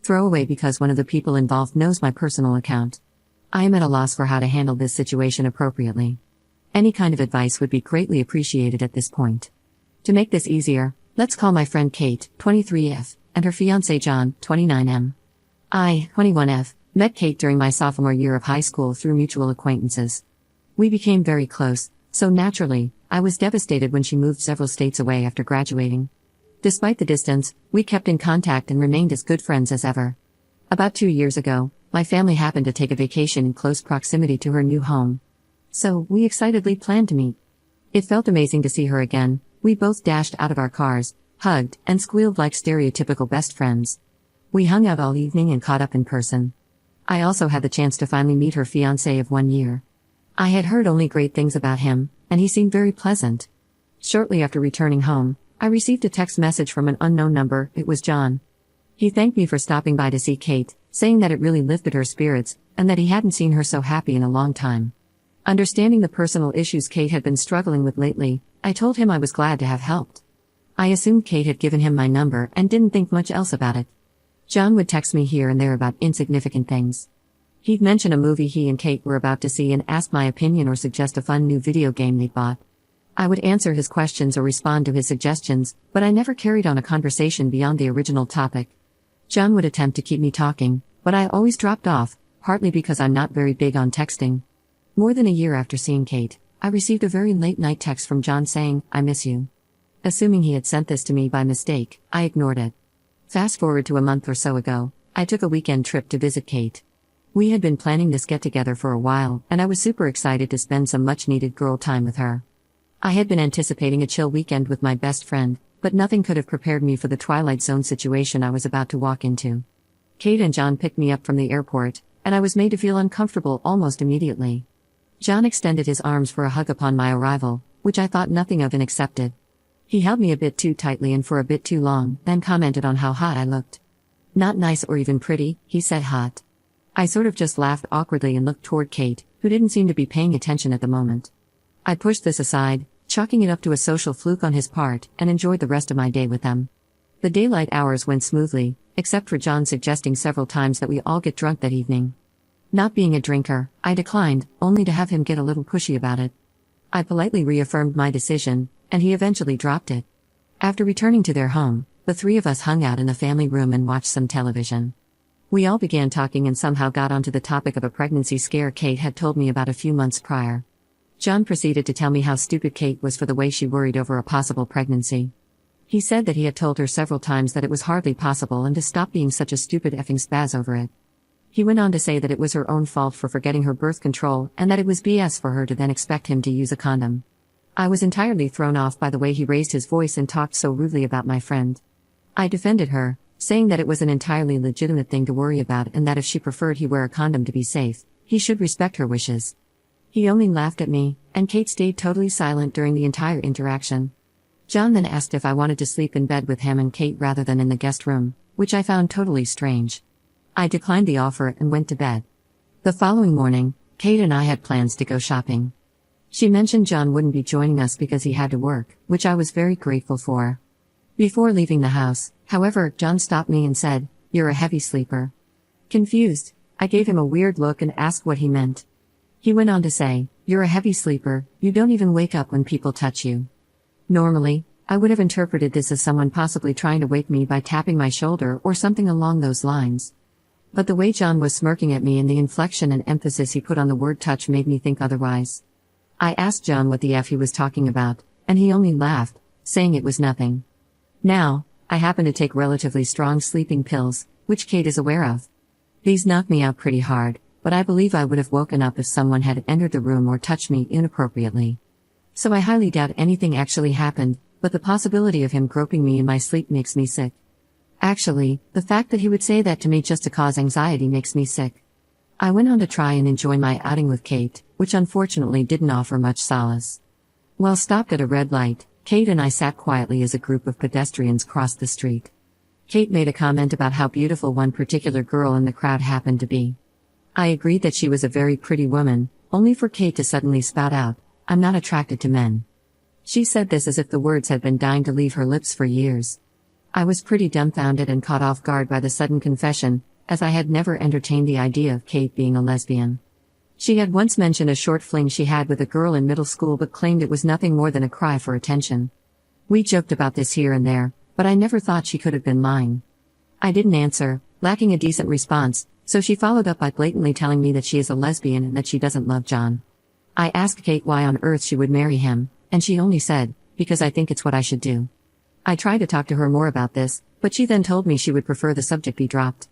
Throwaway because one of the people involved knows my personal account. I am at a loss for how to handle this situation appropriately. Any kind of advice would be greatly appreciated at this point. To make this easier, let's call my friend Kate, 23F, and her fiancé John, 29M. I, 21F, met Kate during my sophomore year of high school through mutual acquaintances. We became very close, so naturally, I was devastated when she moved several states away after graduating. Despite the distance, we kept in contact and remained as good friends as ever. About 2 years ago, my family happened to take a vacation in close proximity to her new home. So, we excitedly planned to meet. It felt amazing to see her again. We both dashed out of our cars, hugged, and squealed like stereotypical best friends. We hung out all evening and caught up in person. I also had the chance to finally meet her fiancé of 1 year. I had heard only great things about him, and he seemed very pleasant. Shortly after returning home, I received a text message from an unknown number. It was John. He thanked me for stopping by to see Kate, saying that it really lifted her spirits, and that he hadn't seen her so happy in a long time. Understanding the personal issues Kate had been struggling with lately, I told him I was glad to have helped. I assumed Kate had given him my number and didn't think much else about it. John would text me here and there about insignificant things. He'd mention a movie he and Kate were about to see and ask my opinion or suggest a fun new video game they'd bought. I would answer his questions or respond to his suggestions, but I never carried on a conversation beyond the original topic. John would attempt to keep me talking, but I always dropped off, partly because I'm not very big on texting. More than a year after seeing Kate, I received a very late-night text from John saying, "I miss you." Assuming he had sent this to me by mistake, I ignored it. Fast forward to a month or so ago, I took a weekend trip to visit Kate. We had been planning this get-together for a while, and I was super excited to spend some much-needed girl time with her. I had been anticipating a chill weekend with my best friend, but nothing could have prepared me for the Twilight Zone situation I was about to walk into. Kate and John picked me up from the airport, and I was made to feel uncomfortable almost immediately. John extended his arms for a hug upon my arrival, which I thought nothing of and accepted. He held me a bit too tightly and for a bit too long, then commented on how hot I looked. "Not nice or even pretty," he said. "Hot." I sort of just laughed awkwardly and looked toward Kate, who didn't seem to be paying attention at the moment. I pushed this aside, chalking it up to a social fluke on his part, and enjoyed the rest of my day with them. The daylight hours went smoothly, except for John suggesting several times that we all get drunk that evening. Not being a drinker, I declined, only to have him get a little pushy about it. I politely reaffirmed my decision, and he eventually dropped it. After returning to their home, the three of us hung out in the family room and watched some television. We all began talking and somehow got onto the topic of a pregnancy scare Kate had told me about a few months prior. John proceeded to tell me how stupid Kate was for the way she worried over a possible pregnancy. He said that he had told her several times that it was hardly possible and to stop being such a stupid effing spaz over it. He went on to say that it was her own fault for forgetting her birth control and that it was BS for her to then expect him to use a condom. I was entirely thrown off by the way he raised his voice and talked so rudely about my friend. I defended her, saying that it was an entirely legitimate thing to worry about and that if she preferred he wear a condom to be safe, he should respect her wishes. He only laughed at me, and Kate stayed totally silent during the entire interaction. John then asked if I wanted to sleep in bed with him and Kate rather than in the guest room, which I found totally strange. I declined the offer and went to bed. The following morning, Kate and I had plans to go shopping. She mentioned John wouldn't be joining us because he had to work, which I was very grateful for. Before leaving the house, however, John stopped me and said, "You're a heavy sleeper." Confused, I gave him a weird look and asked what he meant. He went on to say, "You're a heavy sleeper, you don't even wake up when people touch you." Normally, I would have interpreted this as someone possibly trying to wake me by tapping my shoulder or something along those lines. But the way John was smirking at me and the inflection and emphasis he put on the word touch made me think otherwise. I asked John what the F he was talking about, and he only laughed, saying it was nothing. Now, I happen to take relatively strong sleeping pills, which Kate is aware of. These knock me out pretty hard, but I believe I would have woken up if someone had entered the room or touched me inappropriately. So I highly doubt anything actually happened, but the possibility of him groping me in my sleep makes me sick. Actually, the fact that he would say that to me just to cause anxiety makes me sick. I went on to try and enjoy my outing with Kate, which unfortunately didn't offer much solace. While stopped at a red light, Kate and I sat quietly as a group of pedestrians crossed the street. Kate made a comment about how beautiful one particular girl in the crowd happened to be. I agreed that she was a very pretty woman, only for Kate to suddenly spout out, "I'm not attracted to men." She said this as if the words had been dying to leave her lips for years. I was pretty dumbfounded and caught off guard by the sudden confession, as I had never entertained the idea of Kate being a lesbian. She had once mentioned a short fling she had with a girl in middle school but claimed it was nothing more than a cry for attention. We joked about this here and there, but I never thought she could have been lying. I didn't answer, lacking a decent response, so she followed up by blatantly telling me that she is a lesbian and that she doesn't love John. I asked Kate why on earth she would marry him, and she only said, "Because I think it's what I should do." I tried to talk to her more about this, but she then told me she would prefer the subject be dropped.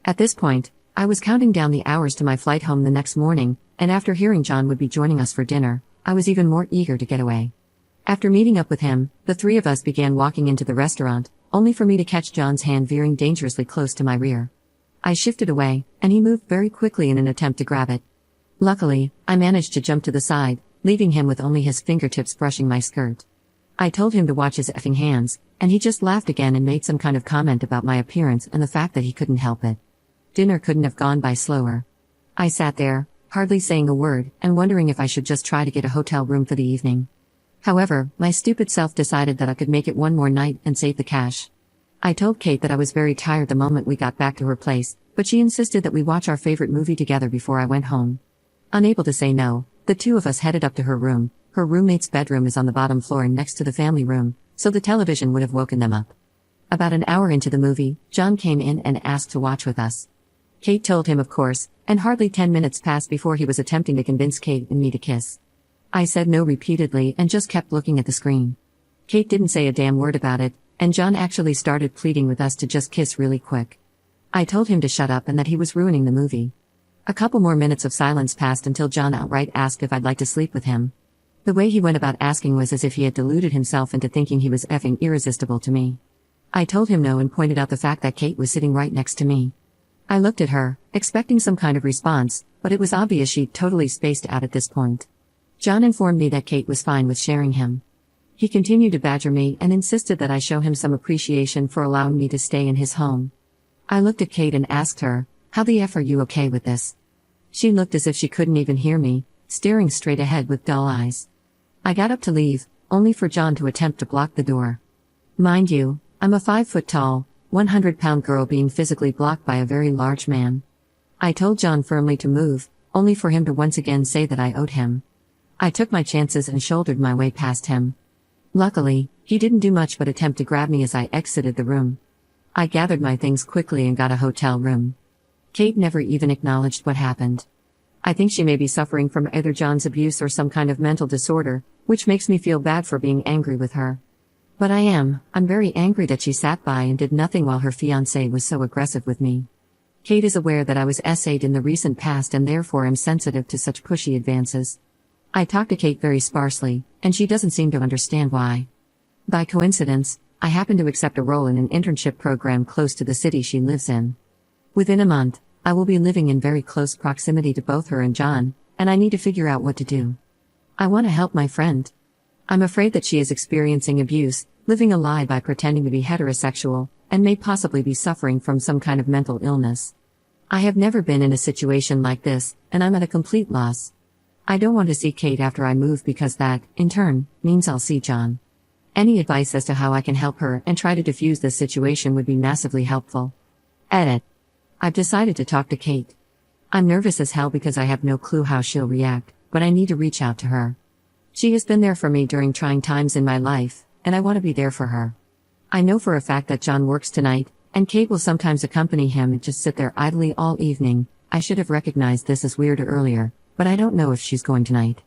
At this point, I was counting down the hours to my flight home the next morning, and after hearing John would be joining us for dinner, I was even more eager to get away. After meeting up with him, the three of us began walking into the restaurant, only for me to catch John's hand veering dangerously close to my rear. I shifted away, and he moved very quickly in an attempt to grab it. Luckily, I managed to jump to the side, leaving him with only his fingertips brushing my skirt. I told him to watch his effing hands, and he just laughed again and made some kind of comment about my appearance and the fact that he couldn't help it. Dinner couldn't have gone by slower. I sat there, hardly saying a word, and wondering if I should just try to get a hotel room for the evening. However, my stupid self decided that I could make it one more night and save the cash. I told Kate that I was very tired the moment we got back to her place, but she insisted that we watch our favorite movie together before I went home. Unable to say no, the two of us headed up to her room. Her roommate's bedroom is on the bottom floor next to the family room, so the television would have woken them up. About an hour into the movie, John came in and asked to watch with us. Kate told him of course, and hardly 10 minutes passed before he was attempting to convince Kate and me to kiss. I said no repeatedly and just kept looking at the screen. Kate didn't say a damn word about it, and John actually started pleading with us to just kiss really quick. I told him to shut up and that he was ruining the movie. A couple more minutes of silence passed until John outright asked if I'd like to sleep with him. The way he went about asking was as if he had deluded himself into thinking he was effing irresistible to me. I told him no and pointed out the fact that Kate was sitting right next to me. I looked at her, expecting some kind of response, but it was obvious she'd totally spaced out at this point. John informed me that Kate was fine with sharing him. He continued to badger me and insisted that I show him some appreciation for allowing me to stay in his home. I looked at Kate and asked her, "How the F are you okay with this?" She looked as if she couldn't even hear me, staring straight ahead with dull eyes. I got up to leave, only for John to attempt to block the door. Mind you, I'm a 5-foot-tall, 100-pound girl being physically blocked by a very large man. I told John firmly to move, only for him to once again say that I owed him. I took my chances and shouldered my way past him. Luckily, he didn't do much but attempt to grab me as I exited the room. I gathered my things quickly and got a hotel room. Kate never even acknowledged what happened. I think she may be suffering from either John's abuse or some kind of mental disorder, which makes me feel bad for being angry with her. But I'm very angry that she sat by and did nothing while her fiancé was so aggressive with me. Kate is aware that I was SA'd in the recent past and therefore am sensitive to such pushy advances. I talk to Kate very sparsely, and she doesn't seem to understand why. By coincidence, I happen to accept a role in an internship program close to the city she lives in. Within a month, I will be living in very close proximity to both her and John, and I need to figure out what to do. I want to help my friend. I'm afraid that she is experiencing abuse, living a lie by pretending to be heterosexual, and may possibly be suffering from some kind of mental illness. I have never been in a situation like this, and I'm at a complete loss. I don't want to see Kate after I move because that, in turn, means I'll see John. Any advice as to how I can help her and try to defuse this situation would be massively helpful. Edit. I've decided to talk to Kate. I'm nervous as hell because I have no clue how she'll react, but I need to reach out to her. She has been there for me during trying times in my life, and I want to be there for her. I know for a fact that John works tonight, and Kate will sometimes accompany him and just sit there idly all evening. I should have recognized this as weird earlier, but I don't know if she's going tonight.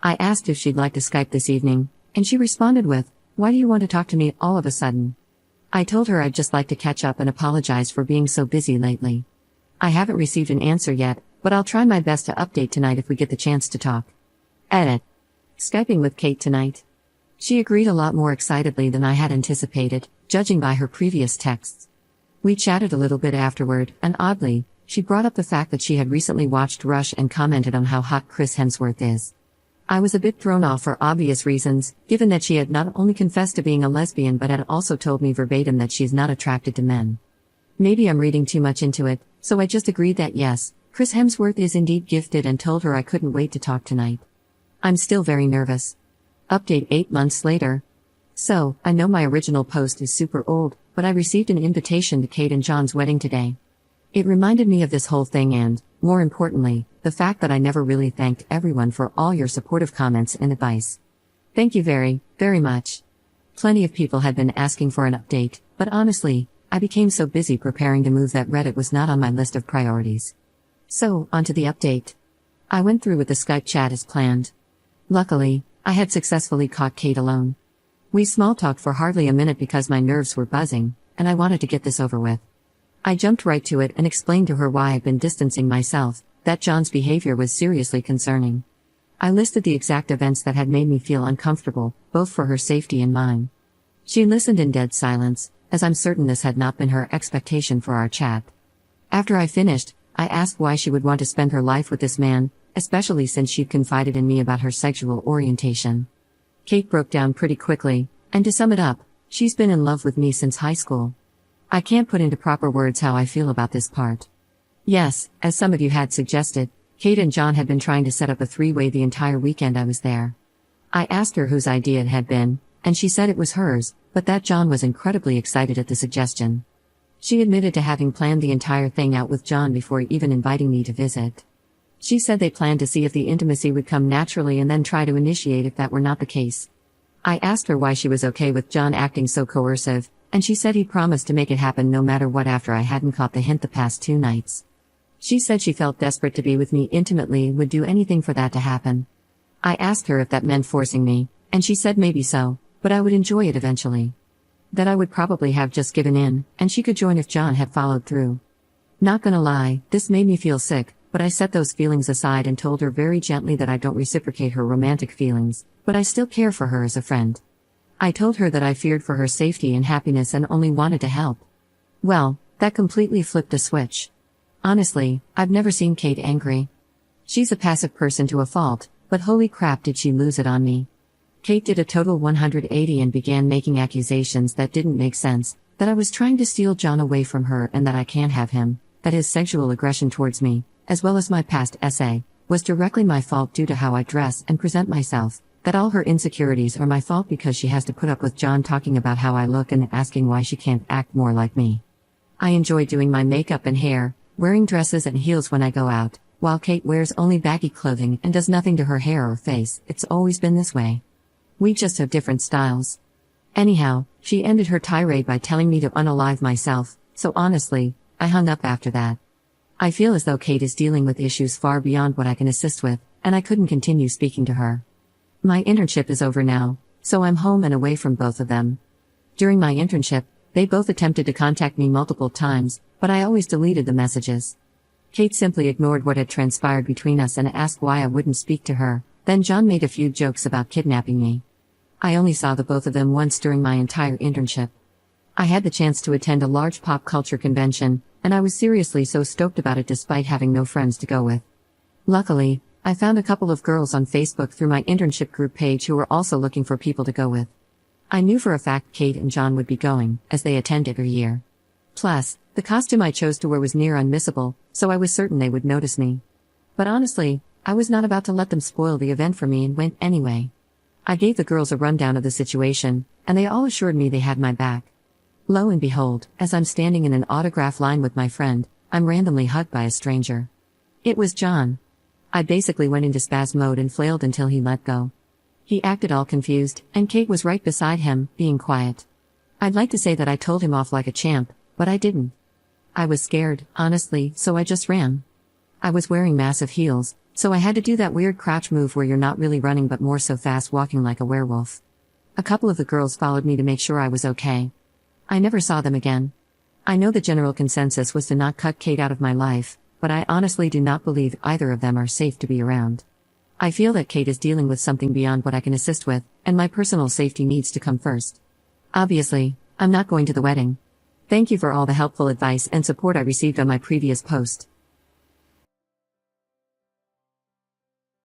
I asked if she'd like to Skype this evening, and she responded with, "Why do you want to talk to me all of a sudden?" I told her I'd just like to catch up and apologize for being so busy lately. I haven't received an answer yet, but I'll try my best to update tonight if we get the chance to talk. Edit. Skyping with Kate tonight. She agreed a lot more excitedly than I had anticipated, judging by her previous texts. We chatted a little bit afterward, and oddly, she brought up the fact that she had recently watched Rush and commented on how hot Chris Hemsworth is. I was a bit thrown off for obvious reasons, given that she had not only confessed to being a lesbian but had also told me verbatim that she's not attracted to men. Maybe I'm reading too much into it, so I just agreed that yes, Chris Hemsworth is indeed gifted and told her I couldn't wait to talk tonight. I'm still very nervous. Update 8 months later. So, I know my original post is super old, but I received an invitation to Kate and John's wedding today. It reminded me of this whole thing and, more importantly, the fact that I never really thanked everyone for all your supportive comments and advice. Thank you very, very much. Plenty of people had been asking for an update, but honestly, I became so busy preparing to move that Reddit was not on my list of priorities. So, onto the update. I went through with the Skype chat as planned. Luckily, I had successfully caught Kate alone. We small-talked for hardly a minute because my nerves were buzzing, and I wanted to get this over with. I jumped right to it and explained to her why I've been distancing myself, that John's behavior was seriously concerning. I listed the exact events that had made me feel uncomfortable, both for her safety and mine. She listened in dead silence, as I'm certain this had not been her expectation for our chat. After I finished, I asked why she would want to spend her life with this man, especially since she'd confided in me about her sexual orientation. Kate broke down pretty quickly, and to sum it up, she's been in love with me since high school. I can't put into proper words how I feel about this part. Yes, as some of you had suggested, Kate and John had been trying to set up a three-way the entire weekend I was there. I asked her whose idea it had been, and she said it was hers, but that John was incredibly excited at the suggestion. She admitted to having planned the entire thing out with John before even inviting me to visit. She said they planned to see if the intimacy would come naturally and then try to initiate if that were not the case. I asked her why she was okay with John acting so coercive, and she said he'd promised to make it happen no matter what after I hadn't caught the hint the past 2 nights. She said she felt desperate to be with me intimately and would do anything for that to happen. I asked her if that meant forcing me, and she said maybe so, but I would enjoy it eventually. That I would probably have just given in, and she could join if John had followed through. Not gonna lie, this made me feel sick, but I set those feelings aside and told her very gently that I don't reciprocate her romantic feelings, but I still care for her as a friend. I told her that I feared for her safety and happiness and only wanted to help. Well, that completely flipped a switch. Honestly, I've never seen Kate angry. She's a passive person to a fault, but holy crap did she lose it on me. Kate did a total 180 and began making accusations that didn't make sense, that I was trying to steal John away from her and that I can't have him, that his sexual aggression towards me, as well as my past essay, was directly my fault due to how I dress and present myself, that all her insecurities are my fault because she has to put up with John talking about how I look and asking why she can't act more like me. I enjoy doing my makeup and hair, wearing dresses and heels when I go out, while Kate wears only baggy clothing and does nothing to her hair or face. It's always been this way. We just have different styles. Anyhow, she ended her tirade by telling me to unalive myself, so honestly, I hung up after that. I feel as though Kate is dealing with issues far beyond what I can assist with, and I couldn't continue speaking to her. My internship is over now, so I'm home and away from both of them. During my internship, they both attempted to contact me multiple times, but I always deleted the messages. Kate simply ignored what had transpired between us and asked why I wouldn't speak to her. Then John made a few jokes about kidnapping me. I only saw the both of them once during my entire internship. I had the chance to attend a large pop culture convention, and I was seriously so stoked about it despite having no friends to go with. Luckily, I found a couple of girls on Facebook through my internship group page who were also looking for people to go with. I knew for a fact Kate and John would be going, as they attend every year. Plus, the costume I chose to wear was near unmissable, so I was certain they would notice me. But honestly, I was not about to let them spoil the event for me and went anyway. I gave the girls a rundown of the situation, and they all assured me they had my back. Lo and behold, as I'm standing in an autograph line with my friend, I'm randomly hugged by a stranger. It was John. I basically went into spaz mode and flailed until he let go. He acted all confused, and Kate was right beside him, being quiet. I'd like to say that I told him off like a champ, but I didn't. I was scared, honestly, so I just ran. I was wearing massive heels, so I had to do that weird crouch move where you're not really running but more so fast walking like a werewolf. A couple of the girls followed me to make sure I was okay. I never saw them again. I know the general consensus was to not cut Kate out of my life, but I honestly do not believe either of them are safe to be around. I feel that Kate is dealing with something beyond what I can assist with, and my personal safety needs to come first. Obviously, I'm not going to the wedding. Thank you for all the helpful advice and support I received on my previous post.